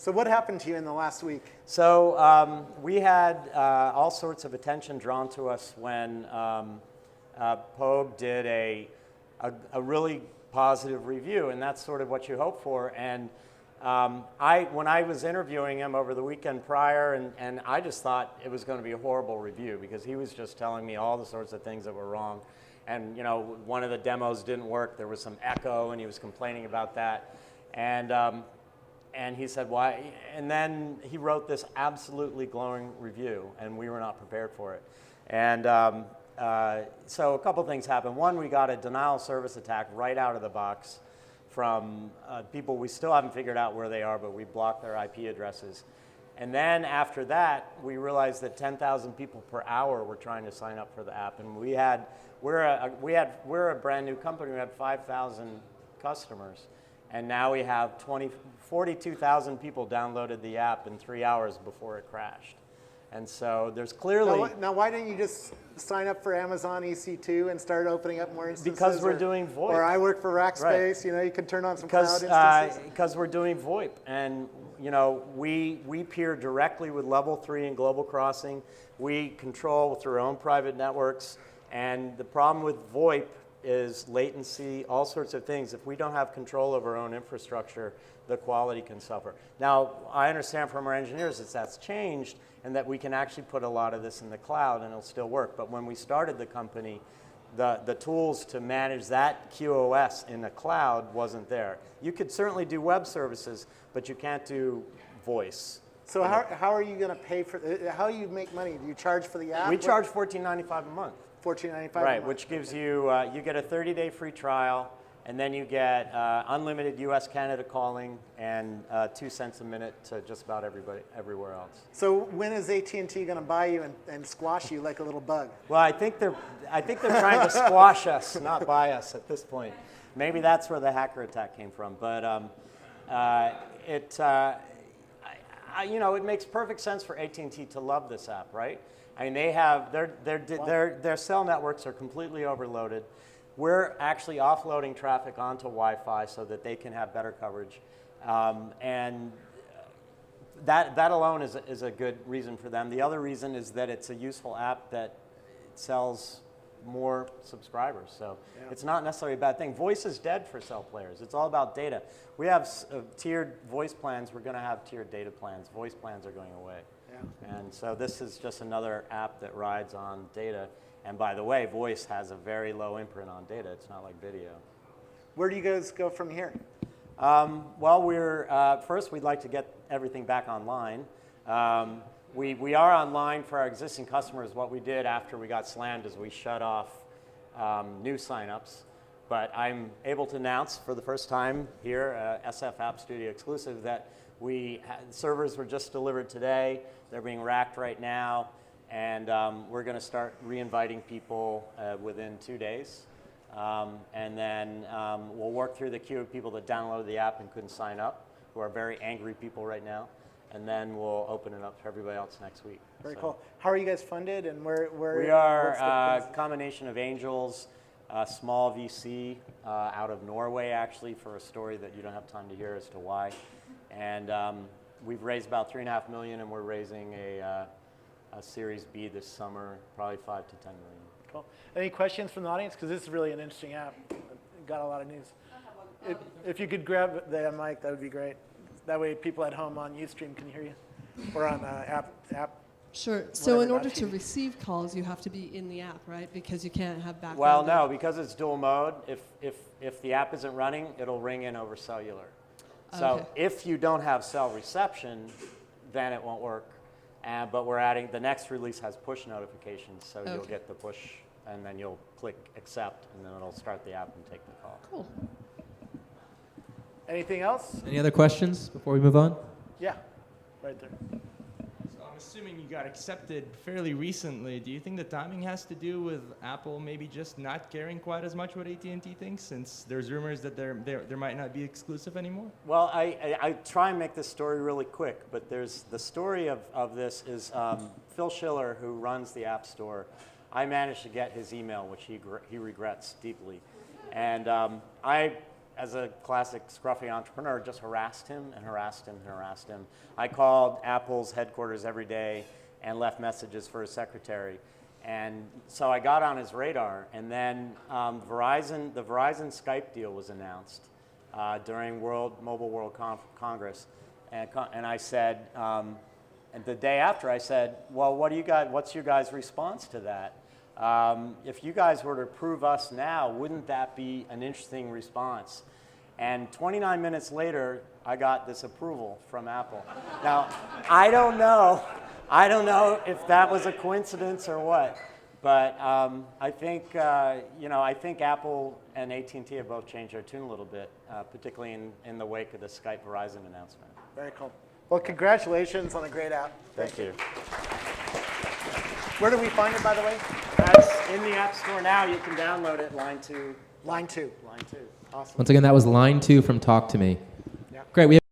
So what happened to you in the last week? So we had all sorts of attention drawn to us when Pogue did a really positive review, and that's sort of what you hope for. And when I was interviewing him over the weekend prior, and I just thought it was going to be a horrible review because he was just telling me all the sorts of things that were wrong. And one of the demos didn't work. There was some echo, and he was complaining about that. And he said, why? And then he wrote this absolutely glowing review, and we were not prepared for it. And so a couple things happened. One, we got a denial of service attack right out of the box from people we still haven't figured out where they are, but we blocked their IP addresses. And then after that, we realized that 10,000 people per hour were trying to sign up for the app. And we're a brand new company. We had 5,000 customers. And now we have 42,000 people downloaded the app in 3 hours before it crashed. And so there's clearly... Now why didn't you just sign up for Amazon EC2 and start opening up more instances? Because we're doing VoIP. Or I work for Rackspace, right. You could turn on some cloud instances. Because we're doing VoIP. And we peer directly with Level 3 and Global Crossing. We control through our own private networks. And the problem with VoIP is latency, all sorts of things. If we don't have control of our own infrastructure, the quality can suffer. Now, I understand from our engineers that that's changed and that we can actually put a lot of this in the cloud and it'll still work. But when we started the company, the tools to manage that QoS in the cloud wasn't there. You could certainly do web services, but you can't do voice. So how are you going to pay for, how do you make money? Do you charge for the app? We charge $14.95 a month. $14.95 right, which gives you, you get a 30-day free trial, and then you get unlimited US, Canada calling, and 2 cents a minute to just about everywhere else. So when is AT&T going to buy you and squash you like a little bug? Well, I think they're trying to squash us, not buy us at this point. Maybe that's where the hacker attack came from. But it makes perfect sense for AT&T to love this app, right? I mean, they have their cell networks are completely overloaded. We're actually offloading traffic onto Wi-Fi so that they can have better coverage, and that alone is a good reason for them. The other reason is that it's a useful app that sells more subscribers, so it's not necessarily a bad thing. Voice is dead for cell players. It's all about data. We have tiered voice plans. We're going to have tiered data plans. Voice plans are going away. And so this is just another app that rides on data. And by the way, voice has a very low imprint on data. It's not like video. Where do you guys go from here? Well, first we'd like to get everything back online. We are online for our existing customers. What we did after we got slammed is we shut off new signups. But I'm able to announce for the first time here, SF App Studio exclusive, that servers were just delivered today. They're being racked right now, and we're going to start re-inviting people within 2 days. And then we'll work through the queue of people that downloaded the app and couldn't sign up, who are very angry people right now. And then we'll open it up to everybody else next week. Very cool. How are you guys funded, and where? We are a combination of angels, small VC out of Norway, actually, for a story that you don't have time to hear as to why. And we've raised about $3.5 million, and we're raising a Series B this summer, probably 5 to 10 million. Cool. Any questions from the audience? Because this is really an interesting app. Got a lot of news. If you could grab the mic, that would be great. That way people at home on Ustream can hear you, or on app. Sure. So in order to receive calls, you have to be in the app, right? Because you can't have background. Well, no, because it's dual mode. If the app isn't running, it'll ring in over cellular. So if you don't have cell reception, then it won't work. But we're adding, the next release has push notifications, so you'll get the push, and then you'll click accept, and then it'll start the app and take the call. Cool. Anything else? Any other questions before we move on? Yeah, right there. So I'm assuming you got accepted fairly recently. Do you think the timing has to do with Apple maybe just not caring quite as much what AT&T thinks, since there's rumors that there might not be exclusive anymore? Well, I try and make this story really quick, but there's the story of this is Phil Schiller, who runs the App Store. I managed to get his email, which he regrets deeply. And as a classic scruffy entrepreneur, just harassed him and harassed him and harassed him. I called Apple's headquarters every day and left messages for his secretary. And so I got on his radar, and then the Verizon Skype deal was announced during Mobile World Congress. And I said, and the day after I said, well, what's your guys' response to that? If you guys were to approve us now, wouldn't that be an interesting response? And 29 minutes later, I got this approval from Apple. Now, I don't know if that was a coincidence or what, but I think Apple and AT&T have both changed their tune a little bit, particularly in the wake of the Skype Verizon announcement. Very cool. Well, congratulations on a great app. Thank you. Where do we find it, by the way? That's in the App Store now. You can download it, Line2. Line2. Line2. Awesome. Once again, that was line 2 from Talk to Me. Yeah. Great. We have